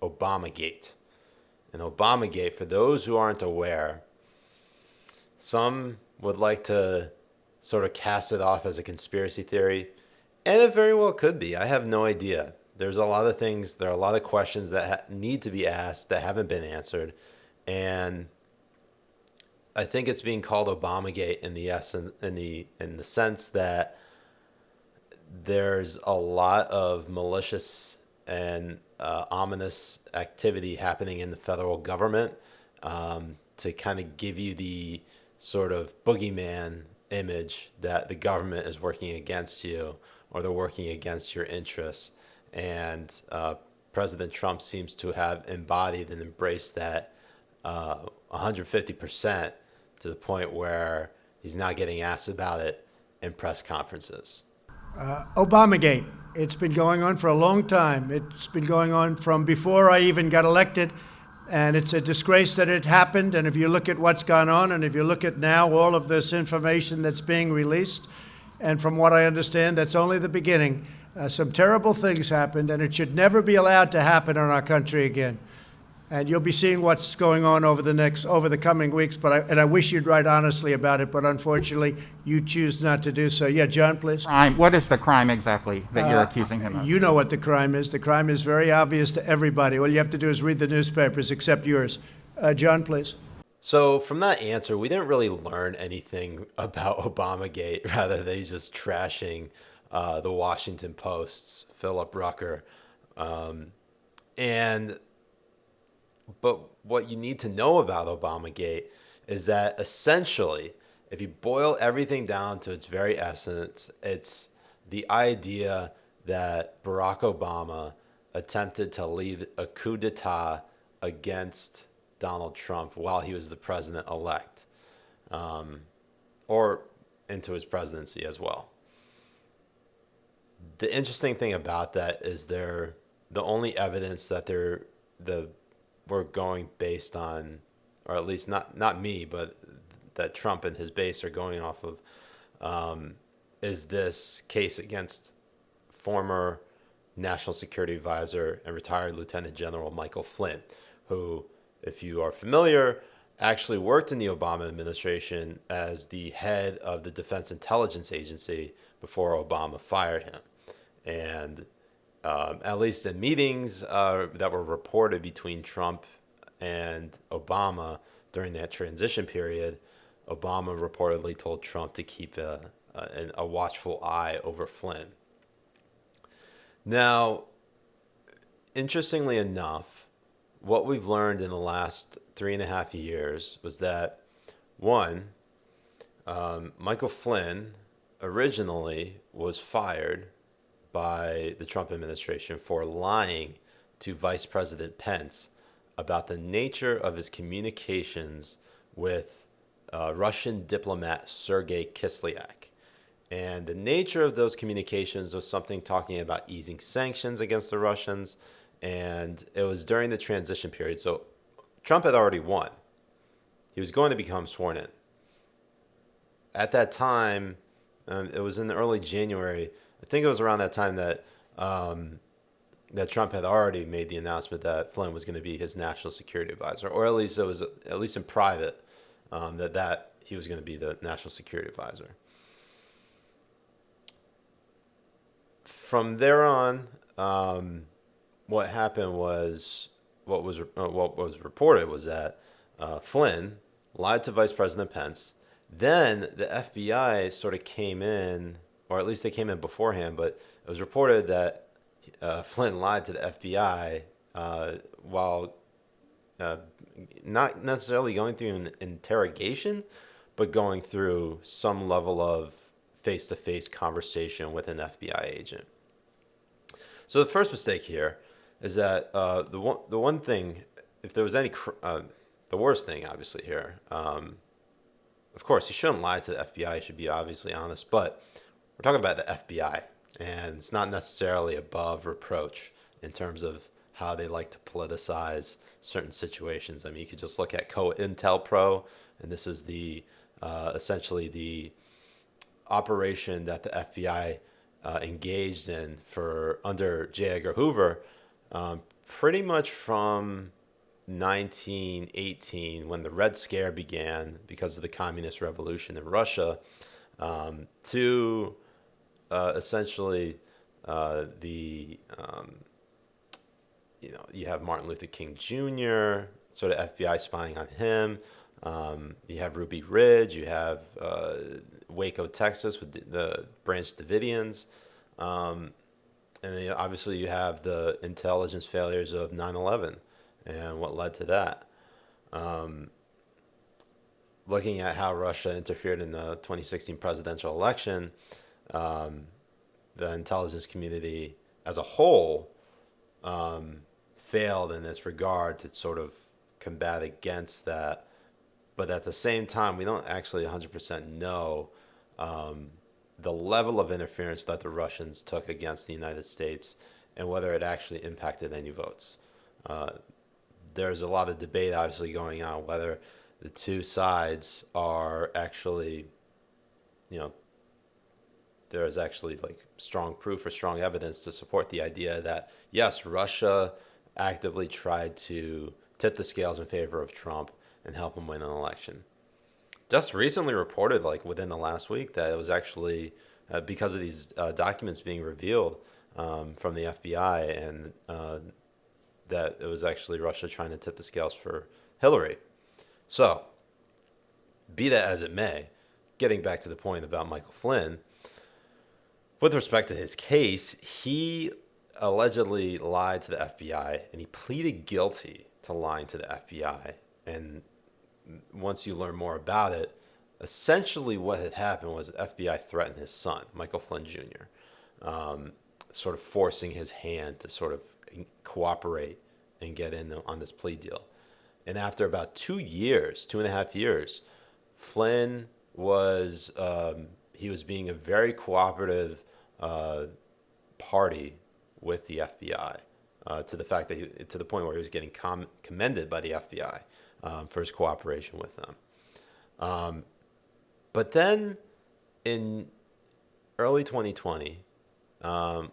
Obamagate. And Obamagate, for those who aren't aware, some would like to sort of cast it off as a conspiracy theory, and it very well could be. I have no idea. There's a lot of things, there are a lot of questions that need to be asked that haven't been answered. And I think it's being called Obamagate in the essence, in the sense that there's a lot of malicious and ominous activity happening in the federal government, to kind of give you the sort of boogeyman image that the government is working against you, or they're working against your interests. And President Trump seems to have embodied and embraced that 150%, to the point where he's now getting asked about it in press conferences. Obamagate. It's been going on for a long time. It's been going on from before I even got elected. And it's a disgrace that it happened. And if you look at what's gone on, and if you look at now all of this information that's being released, and from what I understand, that's only the beginning. Some terrible things happened, and it should never be allowed to happen in our country again. And you'll be seeing what's going on over the coming weeks. But I wish you'd write honestly about it, but unfortunately, you choose not to do so. Yeah, John, please. Crime. What is the crime exactly that you're accusing him of? You know what the crime is. The crime is very obvious to everybody. All you have to do is read the newspapers, except yours. John, please. So from that answer, we didn't really learn anything about Obamagate. Rather, they just trashing the Washington Post's Philip Rucker. But what you need to know about Obamagate is that essentially, if you boil everything down to its very essence, it's the idea that Barack Obama attempted to lead a coup d'etat against Donald Trump while he was the president-elect, or into his presidency as well. The interesting thing about that is the only evidence that we're going based on, or at least not me, but that Trump and his base are going off of, is this case against former National Security Advisor and retired Lieutenant General Michael Flynn, who, if you are familiar, actually worked in the Obama administration as the head of the Defense Intelligence Agency before Obama fired him. And at least in meetings that were reported between Trump and Obama during that transition period, Obama reportedly told Trump to keep a watchful eye over Flynn. Now, interestingly enough, what we've learned in the last 3.5 years was that, one, Michael Flynn originally was fired by the Trump administration for lying to Vice President Pence about the nature of his communications with Russian diplomat Sergei Kislyak. And the nature of those communications was something talking about easing sanctions against the Russians, and it was during the transition period. So Trump had already won. He was going to become sworn in. At that time, it was in the early January. I think it was around that time that that Trump had already made the announcement that Flynn was going to be his national security advisor, or at least it was, at least in private, that he was going to be the national security advisor. From there on, what happened was what was reported was that Flynn lied to Vice President Pence. Then the FBI sort of came in, or at least they came in beforehand, but it was reported that Flynn lied to the FBI while not necessarily going through an interrogation, but going through some level of face-to-face conversation with an FBI agent. So the first mistake here is that the one thing, if there was any, the worst thing obviously here, of course, you shouldn't lie to the FBI. You should be obviously honest, but we're talking about the FBI, and it's not necessarily above reproach in terms of how they like to politicize certain situations. I mean, you could just look at COINTELPRO, and this is the essentially the operation that the FBI engaged in for under J. Edgar Hoover, pretty much from 1918, when the Red Scare began because of the Communist Revolution in Russia, to essentially the you have Martin Luther King Jr., sort of FBI spying on him. You have Ruby Ridge. You have Waco, Texas, with the Branch Davidians. And then obviously you have the intelligence failures of 9/11 and what led to that. Looking at how Russia interfered in the 2016 presidential election, the intelligence community as a whole failed in this regard to sort of combat against that. But at the same time, we don't actually 100% know the level of interference that the Russians took against the United States and whether it actually impacted any votes. There's a lot of debate obviously going on whether the two sides are actually, there's actually like strong proof or strong evidence to support the idea that yes, Russia actively tried to tip the scales in favor of Trump and help him win an election. Just recently reported, like within the last week, that it was actually because of these documents being revealed from the FBI, and that it was actually Russia trying to tip the scales for Hillary. So, be that as it may, getting back to the point about Michael Flynn, with respect to his case, he allegedly lied to the FBI, and he pleaded guilty to lying to the FBI. And once you learn more about it, essentially what had happened was the FBI threatened his son, Michael Flynn Jr., sort of forcing his hand to sort of cooperate and get in on this plea deal. And after about 2.5 years, Flynn was he was being a very cooperative party with the FBI, to the fact that to the point where he was getting commended by the FBI for his cooperation with them. But then in early 2020,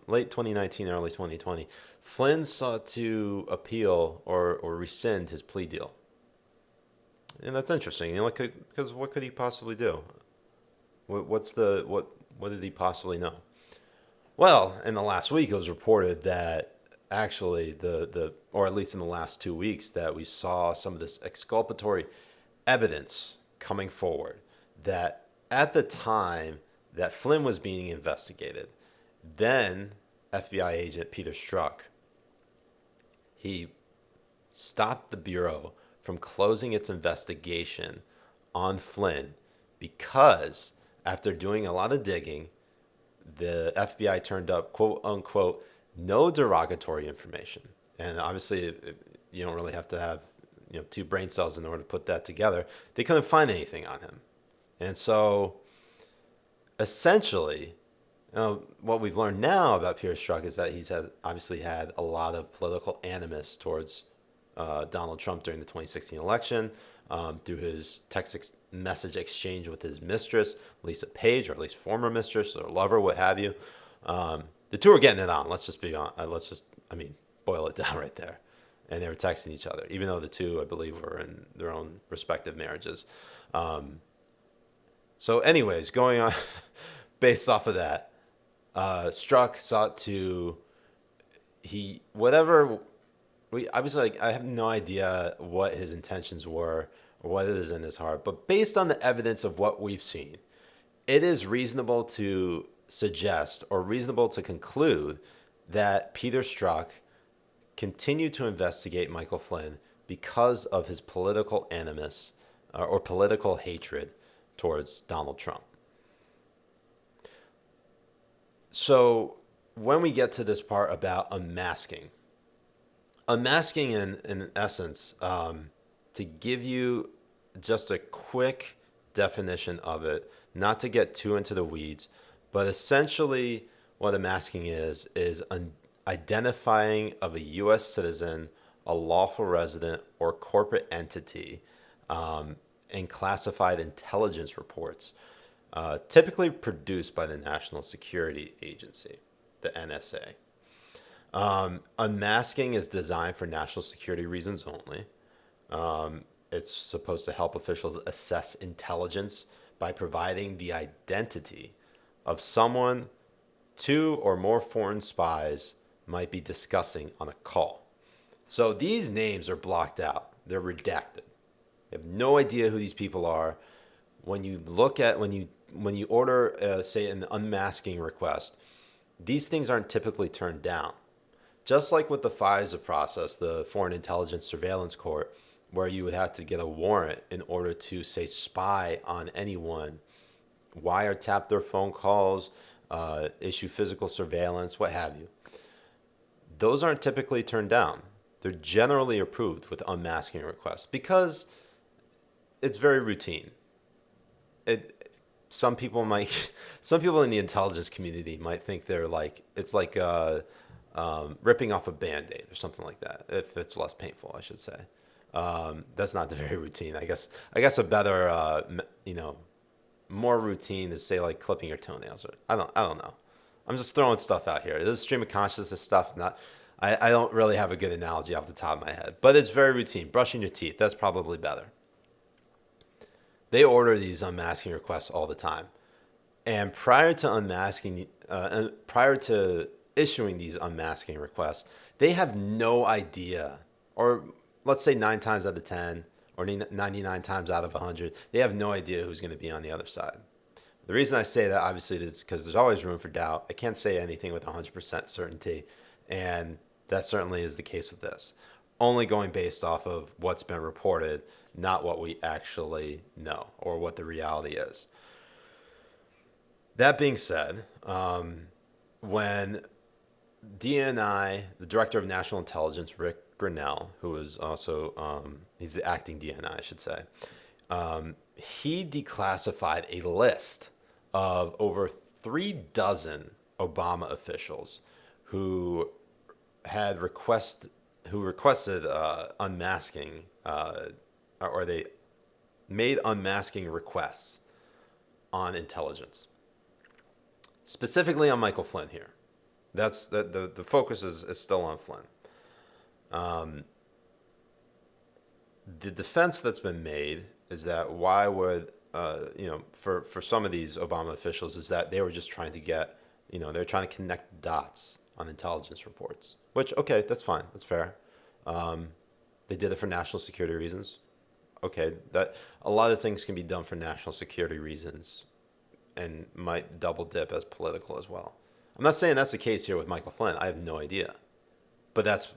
late 2019, early 2020, Flynn sought to appeal or rescind his plea deal. And that's interesting, because what could he possibly do? What did he possibly know? Well, in the last week, it was reported that actually or at least in the last 2 weeks, that we saw some of this exculpatory evidence coming forward that at the time that Flynn was being investigated, then FBI agent Peter Strzok, he stopped the Bureau from closing its investigation on Flynn because after doing a lot of digging, the FBI turned up, quote unquote, no derogatory information. And obviously, you don't really have to have two brain cells in order to put that together. They couldn't find anything on him. And so essentially, what we've learned now about Peter Strzok is that he's obviously had a lot of political animus towards Donald Trump during the 2016 election, through his text message exchange with his mistress, Lisa Page, or at least former mistress or lover, what have you. The two are getting it on. Let's just boil it down right there. And they were texting each other, even though the two, I believe, were in their own respective marriages. So anyways, going on, based off of that, Strzok sought to, I have no idea what his intentions were or what is in his heart, but based on the evidence of what we've seen, it is reasonable to suggest or reasonable to conclude that Peter Strzok continued to investigate Michael Flynn because of his political animus or political hatred towards Donald Trump. So when we get to this part about unmasking in essence, to give you just a quick definition of it, not to get too into the weeds, but essentially what unmasking is identifying of a U.S. citizen, a lawful resident, or corporate entity in classified intelligence reports, typically produced by the National Security Agency, the NSA. Unmasking is designed for national security reasons only. It's supposed to help officials assess intelligence by providing the identity of someone two or more foreign spies might be discussing on a call. So these names are blocked out. They're redacted. You have no idea who these people are. When you order, say, an unmasking request, these things aren't typically turned down. Just like with the FISA process, the Foreign Intelligence Surveillance Court, where you would have to get a warrant in order to, say, spy on anyone, wiretap their phone calls, issue physical surveillance, what have you. Those aren't typically turned down. They're generally approved with unmasking requests because it's very routine. Some people in the intelligence community might think it's like ripping off a Band-Aid or something like that. If it's less painful, I should say. That's not the very routine. I guess a better, more routine is, say, like clipping your toenails. I don't know. I'm just throwing stuff out here. This is stream of consciousness stuff. I don't really have a good analogy off the top of my head, but it's very routine. Brushing your teeth, that's probably better. They order these unmasking requests all the time. And prior to issuing these unmasking requests, they have no idea, or let's say 9 times out of 10, or 99 times out of 100, they have no idea who's going to be on the other side. The reason I say that, obviously, is because there's always room for doubt. I can't say anything with 100% certainty, and that certainly is the case with this. Only going based off of what's been reported, not what we actually know or what the reality is. That being said, when DNI, the Director of National Intelligence, Rick Grinnell, who is also, he's the acting DNI, I should say, he declassified a list of over 36 Obama officials who requested unmasking, or they made unmasking requests on intelligence, specifically on Michael Flynn here. That's the focus is still on Flynn. The defense that's been made is that why would for some of these Obama officials is that they were just trying to get, they're trying to connect dots on intelligence reports, which, okay, that's fine. That's fair. They did it for national security reasons. Okay, that a lot of things can be done for national security reasons and might double dip as political as well. I'm not saying that's the case here with Michael Flynn. I have no idea. But that's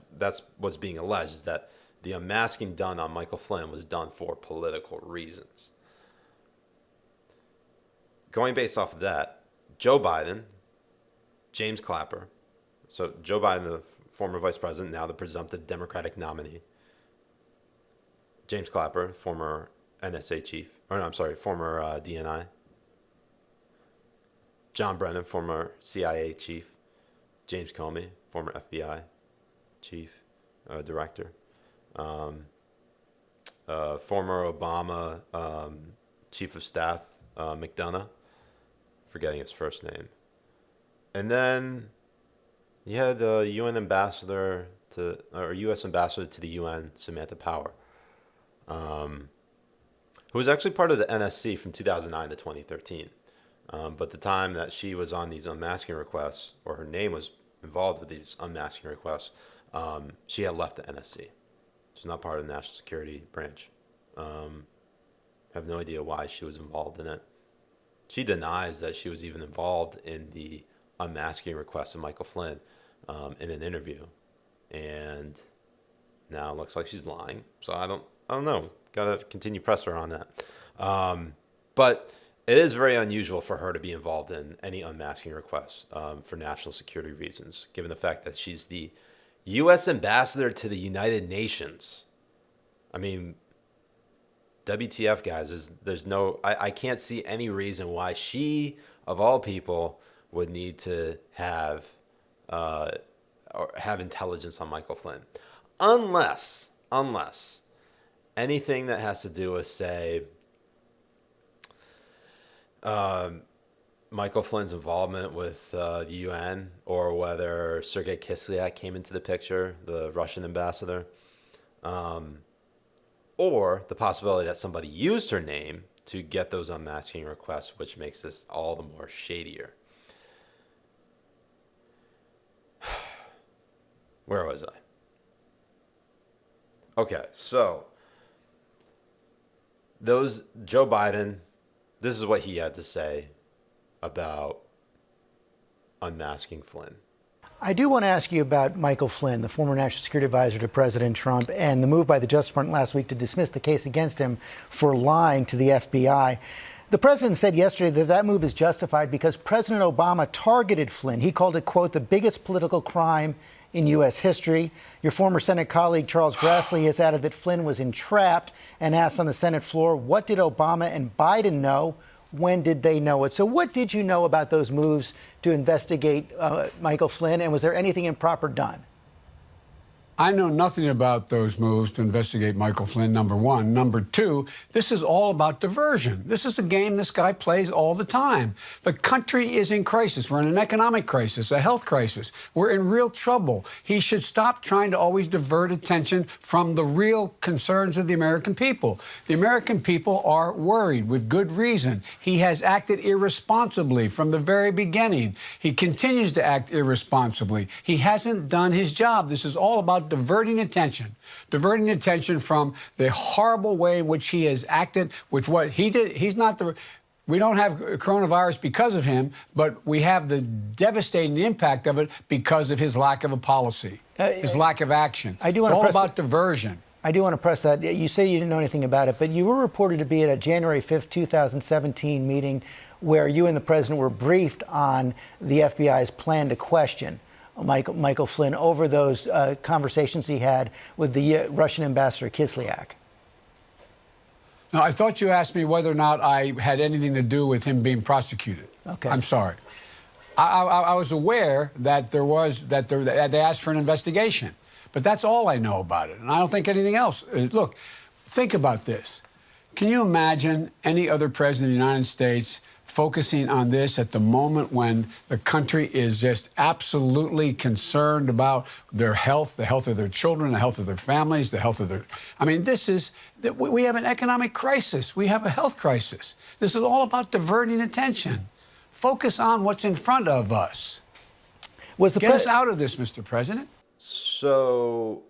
what's being alleged, is that the unmasking done on Michael Flynn was done for political reasons. Going based off of that, Joe Biden, James Clapper, so Joe Biden, the former vice president, now the presumptive Democratic nominee, James Clapper, former NSA chief, former DNI, John Brennan, former CIA chief, James Comey, former FBI chief, director, former Obama chief of staff, McDonough, forgetting his first name. And then you had the U.S. ambassador to the UN, Samantha Power, who was actually part of the NSC from 2009 to 2013. But the time that she was on these unmasking requests, or her name was involved with these unmasking requests, she had left the NSC. She's not part of the national security branch. Have no idea why she was involved in it. She denies that she was even involved in the unmasking request of Michael Flynn in an interview, and now it looks like she's lying. So I don't know. Got to continue pressure on that. But it is very unusual for her to be involved in any unmasking requests for national security reasons, given the fact that she's the U.S. ambassador to the United Nations. I mean, WTF, guys, I can't see any reason why she, of all people, would need to have intelligence on Michael Flynn. Unless anything that has to do with, say, Michael Flynn's involvement with the UN, or whether Sergei Kislyak came into the picture, the Russian ambassador, or the possibility that somebody used her name to get those unmasking requests, which makes this all the more shadier. Where was I? Okay, so Joe Biden, this is what he had to say about unmasking Flynn. I do want to ask you about Michael Flynn, the former national security advisor to President Trump, and the move by the Justice Department last week to dismiss the case against him for lying to the FBI. The president said yesterday that that move is justified because President Obama targeted Flynn. He called it, quote, the biggest political crime in U.S. history. Your former Senate colleague, Charles Grassley, has added that Flynn was entrapped and asked on the Senate floor, what did Obama and Biden know? When did they know it? So what did you know about those moves to investigate Michael Flynn, and was there anything improper done? I know nothing about those moves to investigate Michael Flynn, number one. Number two, this is all about diversion. This is a game this guy plays all the time. The country is in crisis. We're in an economic crisis, a health crisis. We're in real trouble. He should stop trying to always divert attention from the real concerns of the American people. The American people are worried with good reason. He has acted irresponsibly from the very beginning. He continues to act irresponsibly. He hasn't done his job. This is all about diverting attention from the horrible way in which he has acted with what he did. We don't have coronavirus because of him, but we have the devastating impact of it because of his lack of a policy, his lack of action. It's all about diversion. I do want to press that. You say you didn't know anything about it, but you were reported to be at a January 5th, 2017 meeting where you and the president were briefed on the FBI's plan to question Michael Flynn over those conversations he had with the Russian ambassador Kislyak. Now, I thought you asked me whether or not I had anything to do with him being prosecuted. Okay. I'm sorry. I was aware that they asked for an investigation, but that's all I know about it, and I don't think anything else. Look, think about this. Can you imagine any other president of the United States focusing on this at the moment when the country is just absolutely concerned about their health, the health of their children, the health of their families, the health of their... I mean, we have an economic crisis. We have a health crisis. This is all about diverting attention. Focus on what's in front of us. Get us out of this, Mr. President. So,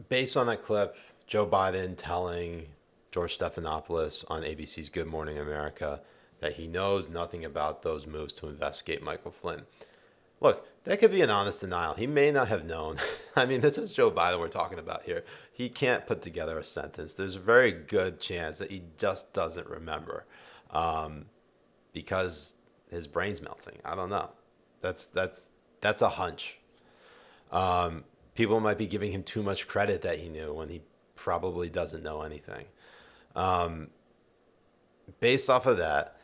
based on that clip, Joe Biden telling George Stephanopoulos on ABC's Good Morning America that he knows nothing about those moves to investigate Michael Flynn. Look, that could be an honest denial. He may not have known. I mean, this is Joe Biden we're talking about here. He can't put together a sentence. There's a very good chance that he just doesn't remember because his brain's melting. I don't know. That's a hunch. People might be giving him too much credit that he knew when he probably doesn't know anything. Based off of that,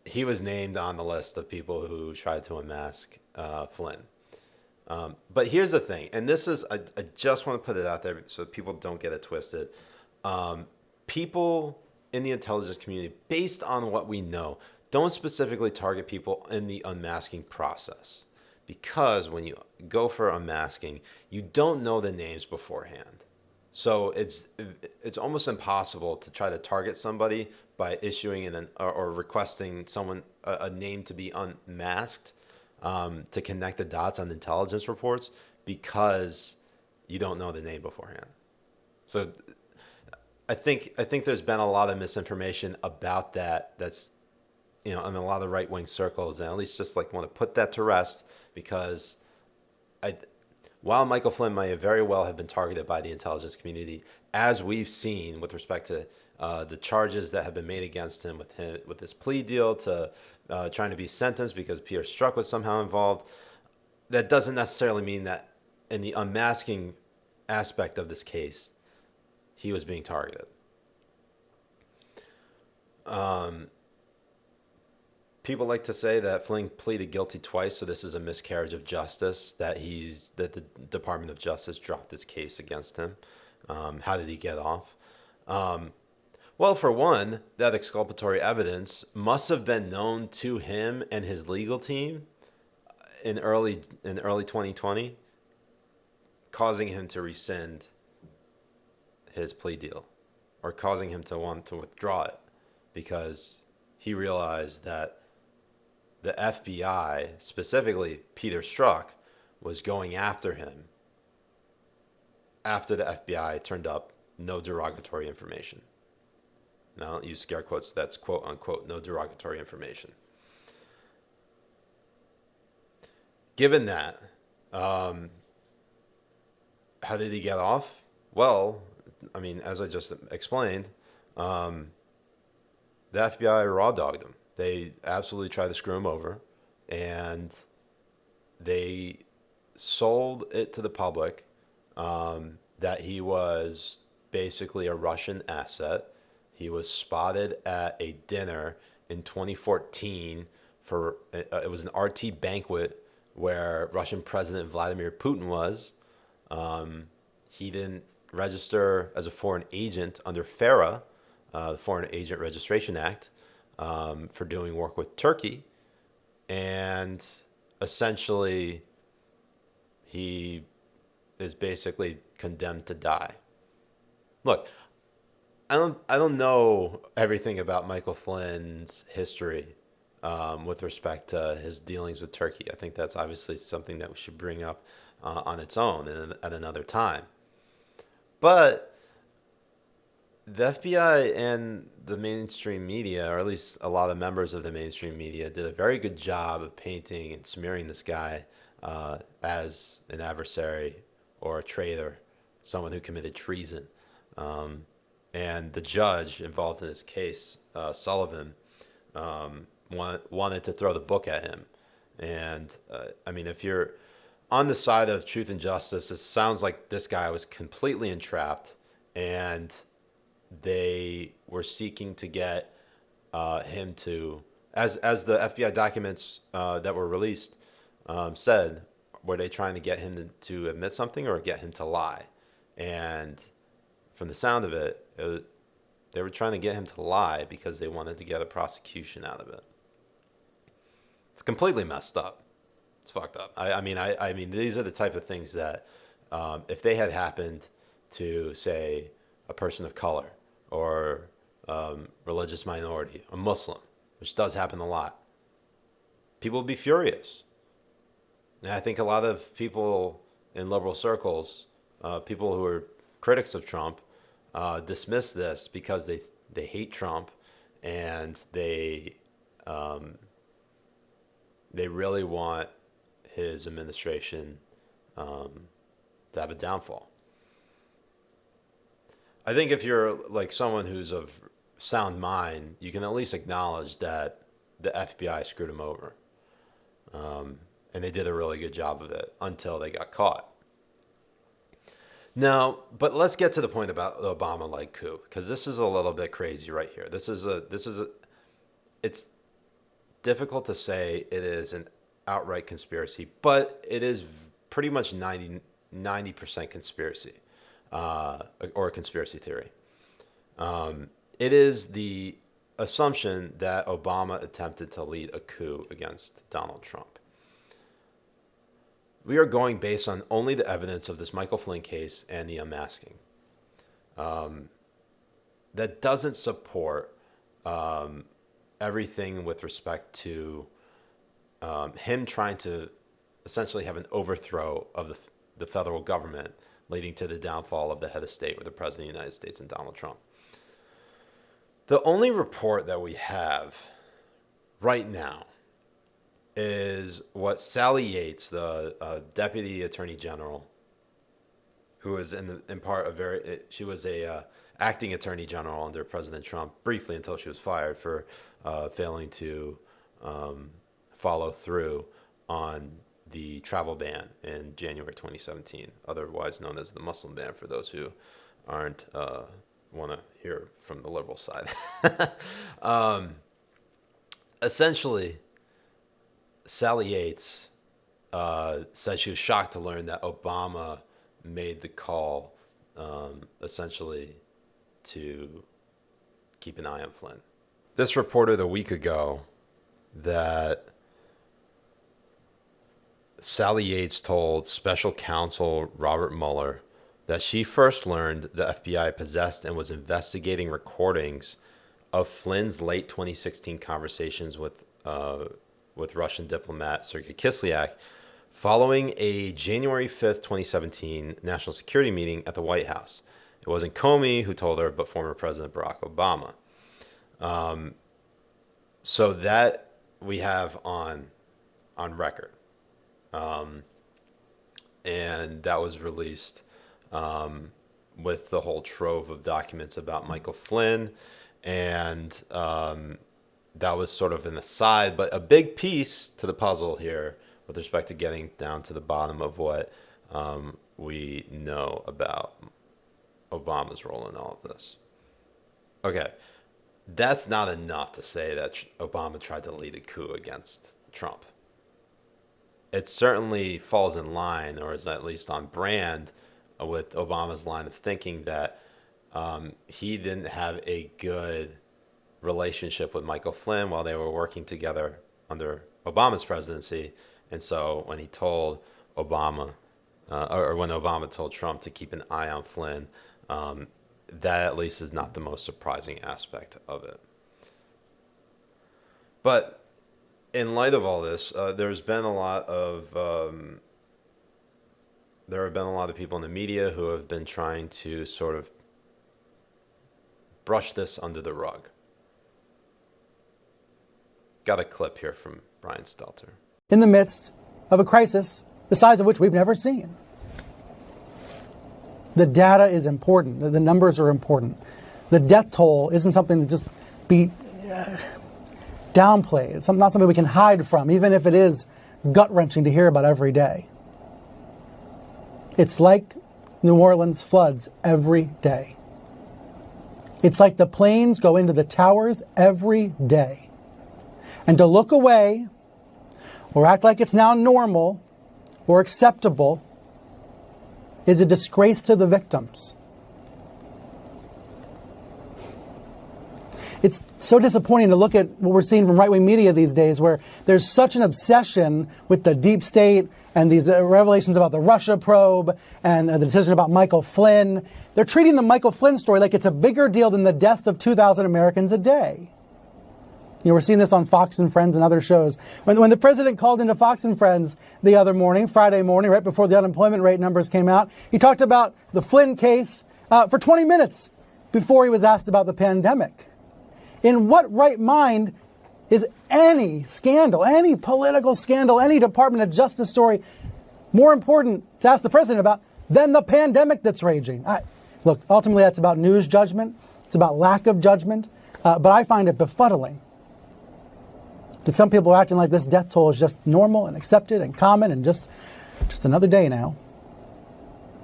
he was named on the list of people who tried to unmask Flynn. But here's the thing, and this is, I just want to put it out there so people don't get it twisted. People in the intelligence community, based on what we know, don't specifically target people in the unmasking process. Because when you go for unmasking, you don't know the names beforehand. So it's almost impossible to try to target somebody by issuing or requesting someone a name to be unmasked to connect the dots on intelligence reports because you don't know the name beforehand. So I think there's been a lot of misinformation about that. That's in a lot of right-wing circles, and at least just want to put that to rest because while Michael Flynn may very well have been targeted by the intelligence community, as we've seen with respect to the charges that have been made against him with his plea deal to trying to be sentenced because Peter Strzok was somehow involved, that doesn't necessarily mean that in the unmasking aspect of this case, he was being targeted. People like to say that Flynn pleaded guilty twice, so this is a miscarriage of justice, that the Department of Justice dropped this case against him. How did he get off? Well, for one, that exculpatory evidence must have been known to him and his legal team in early 2020, causing him to rescind his plea deal, or causing him to want to withdraw it, because he realized that the FBI, specifically Peter Strzok, was going after him after the FBI turned up no derogatory information. Now, I don't use scare quotes. That's quote unquote no derogatory information. Given that, how did he get off? Well, I mean, as I just explained, the FBI raw dogged him. They absolutely tried to screw him over, and they sold it to the public that he was basically a Russian asset. He was spotted at a dinner in 2014 for it was an RT banquet where Russian President Vladimir Putin was. He didn't register as a foreign agent under FARA, the Foreign Agent Registration Act, for doing work with Turkey, and essentially he is basically condemned to die. Look, I don't know everything about Michael Flynn's history with respect to his dealings with Turkey. I think that's obviously something that we should bring up on its own at another time. But the FBI and the mainstream media, or at least a lot of members of the mainstream media, did a very good job of painting and smearing this guy as an adversary or a traitor, someone who committed treason. And the judge involved in this case, Sullivan, wanted to throw the book at him. And I mean, if you're on the side of truth and justice, it sounds like this guy was completely entrapped, and they were seeking to get him to, as the FBI documents that were released said, were they trying to get him to admit something or get him to lie? And from the sound of it, they were trying to get him to lie because they wanted to get a prosecution out of it. It's completely messed up. It's fucked up. I mean, these are the type of things that if they had happened to, say, a person of color or religious minority, a Muslim, which does happen a lot, people would be furious. And I think a lot of people in liberal circles, people who are critics of Trump, dismiss this because they hate Trump, and they really want his administration to have a downfall. I think if you're like someone who's of sound mind, you can at least acknowledge that the FBI screwed him over. And they did a really good job of it until they got caught. Now, but let's get to the point about the Obama-like coup, because this is a little bit crazy right here. It's difficult to say it is an outright conspiracy, but it is pretty much 90% conspiracy, or a conspiracy theory. It is the assumption that Obama attempted to lead a coup against Donald Trump. We are going based on only the evidence of this Michael Flynn case and the unmasking. That doesn't support everything with respect to him trying to essentially have an overthrow of the federal government, leading to the downfall of the head of state, or the president of the United States, and Donald Trump. The only report that we have right now is what Sally Yates, the deputy attorney general, who is she was a acting attorney general under President Trump briefly until she was fired for failing to follow through on the travel ban in January 2017, otherwise known as the Muslim ban for those who aren't want to hear from the liberal side. Essentially, Sally Yates said she was shocked to learn that Obama made the call, essentially, to keep an eye on Flynn. This reported a week ago that Sally Yates told special counsel Robert Mueller that she first learned the FBI possessed and was investigating recordings of Flynn's late 2016 conversations with Russian diplomat Sergei Kislyak following a January 5th, 2017 national security meeting at the White House. It wasn't Comey who told her, but former President Barack Obama. So that we have on record. And that was released with the whole trove of documents about Michael Flynn. And that was sort of an aside, but a big piece to the puzzle here with respect to getting down to the bottom of what we know about Obama's role in all of this. Okay, that's not enough to say that Obama tried to lead a coup against Trump. It certainly falls in line, or is at least on brand, with Obama's line of thinking that he didn't have a good relationship with Michael Flynn while they were working together under Obama's presidency. And so when he told Obama, or when Obama told Trump to keep an eye on Flynn, that at least is not the most surprising aspect of it. But in light of all this, there have been a lot of people in the media who have been trying to sort of brush this under the rug. Got a clip here from Brian Stelter. In the midst of a crisis the size of which we've never seen. The data is important. The numbers are important. The death toll isn't something to just be downplayed. It's not something we can hide from, even if it is gut-wrenching to hear about every day. It's like New Orleans floods every day. It's like the planes go into the towers every day. And to look away or act like it's now normal or acceptable is a disgrace to the victims. It's so disappointing to look at what we're seeing from right-wing media these days, where there's such an obsession with the deep state and these revelations about the Russia probe and the decision about Michael Flynn. They're treating the Michael Flynn story like it's a bigger deal than the deaths of 2,000 Americans a day. You know, we're seeing this on Fox and Friends and other shows. When the president called into Fox and Friends the other morning, Friday morning, right before the unemployment rate numbers came out, he talked about the Flynn case for 20 minutes before he was asked about the pandemic. In what right mind is any scandal, any political scandal, any Department of Justice story more important to ask the president about than the pandemic that's raging? Look, ultimately that's about news judgment. It's about lack of judgment. But I find it befuddling that some people are acting like this death toll is just normal and accepted and common and just another day now.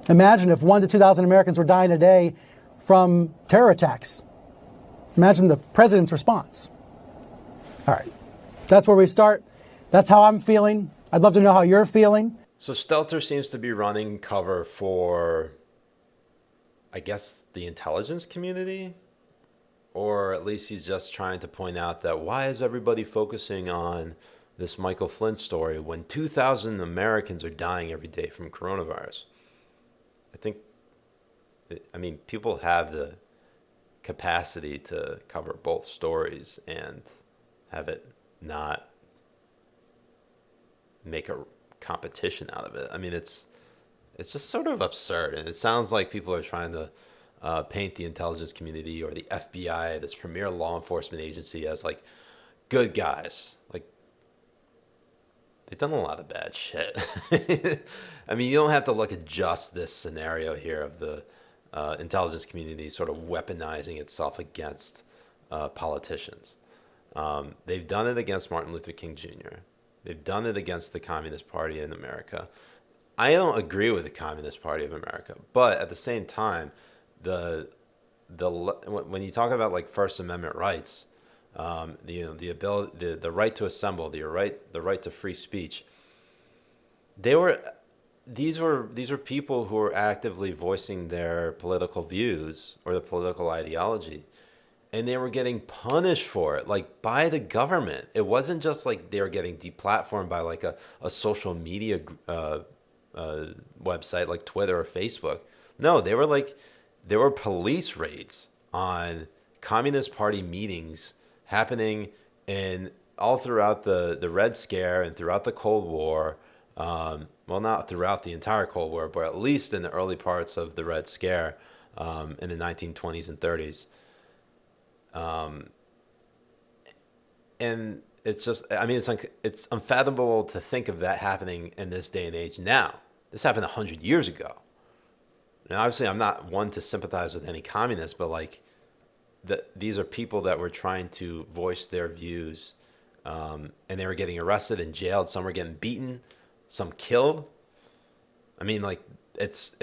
Imagine if 1,000 to 2,000 Americans were dying a day from terror attacks. Imagine the president's response. All right, that's where we start. That's how I'm feeling. I'd love to know how you're feeling. So Stelter seems to be running cover for, I guess, the intelligence community. Or at least he's just trying to point out that why is everybody focusing on this Michael Flynn story when 2,000 Americans are dying every day from coronavirus? I mean, people have the capacity to cover both stories and have it not make a competition out of it. I mean, it's just sort of absurd. And it sounds like people are trying to paint the intelligence community or the FBI, this premier law enforcement agency, as like good guys. Like, they've done a lot of bad shit. I mean, you don't have to look at just this scenario here of the intelligence community sort of weaponizing itself against politicians. They've done it against Martin Luther King Jr. They've done it against the Communist Party in America. I don't agree with the Communist Party of America, but at the same time, when you talk about like First Amendment rights, the ability, the right to assemble, the right to free speech, these were people who were actively voicing their political views or the political ideology, and they were getting punished for it, like by the government. It wasn't just like they were getting deplatformed by like a social media website like Twitter or Facebook. No, there were police raids on Communist Party meetings happening in all throughout the Red Scare and throughout the Cold War. Well, not throughout the entire Cold War, but at least in the early parts of the Red Scare in the 1920s and 30s. And it's just, I mean, it's unfathomable to think of that happening in this day and age now. This happened 100 years ago. And obviously, I'm not one to sympathize with any communists, but like, these are people that were trying to voice their views, and they were getting arrested and jailed. Some were getting beaten, some killed. I mean, like, it's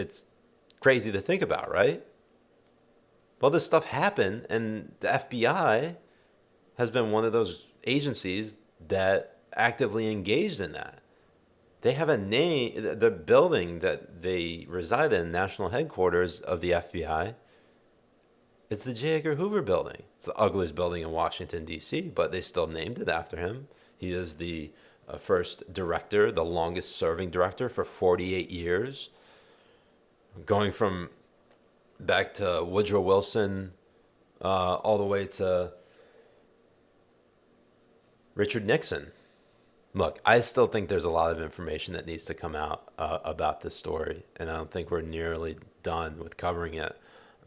crazy to think about, right? Well, this stuff happened, and the FBI has been one of those agencies that actively engaged in that. They have a name, the building that they reside in, national headquarters of the FBI, it's the J. Edgar Hoover building. It's the ugliest building in Washington, D.C., but they still named it after him. He is the first director, the longest serving director for 48 years, going from back to Woodrow Wilson, all the way to Richard Nixon. Look, I still think there's a lot of information that needs to come out about this story, and I don't think we're nearly done with covering it.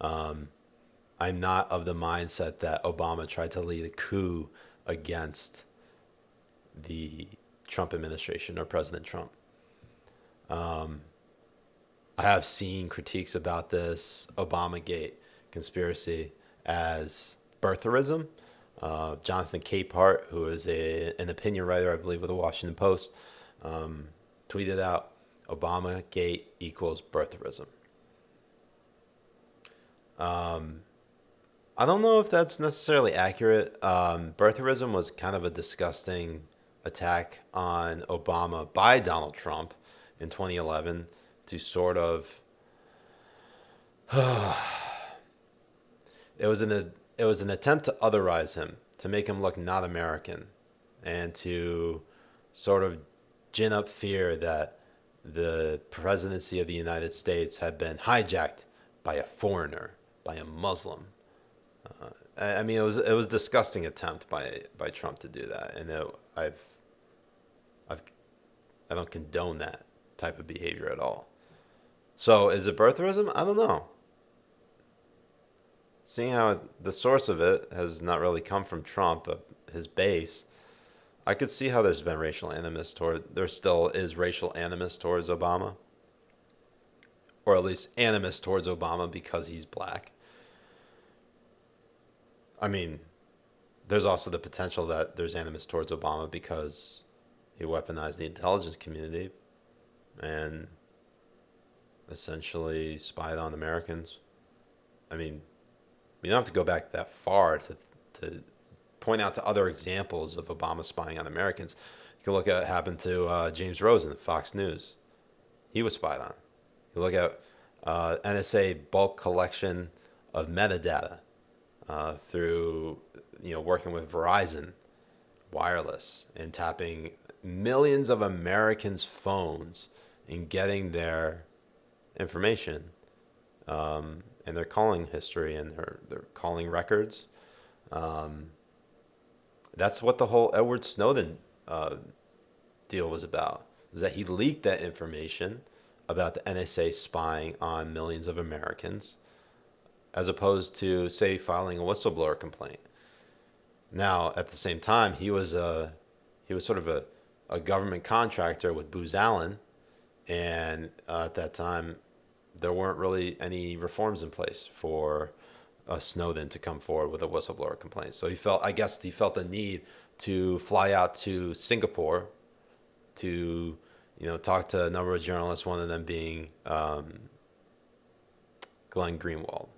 I'm not of the mindset that Obama tried to lead a coup against the Trump administration or President Trump. I have seen critiques about this Obamagate conspiracy as birtherism. Jonathan Capehart, who is an opinion writer, I believe, with the Washington Post, tweeted out, Obamagate equals birtherism. I don't know if that's necessarily accurate. Birtherism was kind of a disgusting attack on Obama by Donald Trump in 2011 to sort of... It was an attempt to otherize him, to make him look not American, and to sort of gin up fear that the presidency of the United States had been hijacked by a foreigner, by a Muslim. I mean, it was a disgusting attempt by Trump to do that, and I don't condone that type of behavior at all. So, is it birtherism? I don't know. Seeing how the source of it has not really come from Trump, but his base, I could see how there's been racial animus there still is racial animus towards Obama, or at least animus towards Obama because he's black. I mean, there's also the potential that there's animus towards Obama because he weaponized the intelligence community and essentially spied on Americans. I mean, you don't have to go back that far to point out to other examples of Obama spying on Americans. You can look at what happened to James Rosen at Fox News. He was spied on. You look at NSA bulk collection of metadata through working with Verizon Wireless and tapping millions of Americans' phones and getting their information and their calling history and their calling records. That's what the whole Edward Snowden deal was about, is that he leaked that information about the NSA spying on millions of Americans, as opposed to, say, filing a whistleblower complaint. Now, at the same time, he was sort of a government contractor with Booz Allen, and at that time, there weren't really any reforms in place for Snowden to come forward with a whistleblower complaint. So he felt the need to fly out to Singapore to, talk to a number of journalists, one of them being Glenn Greenwald.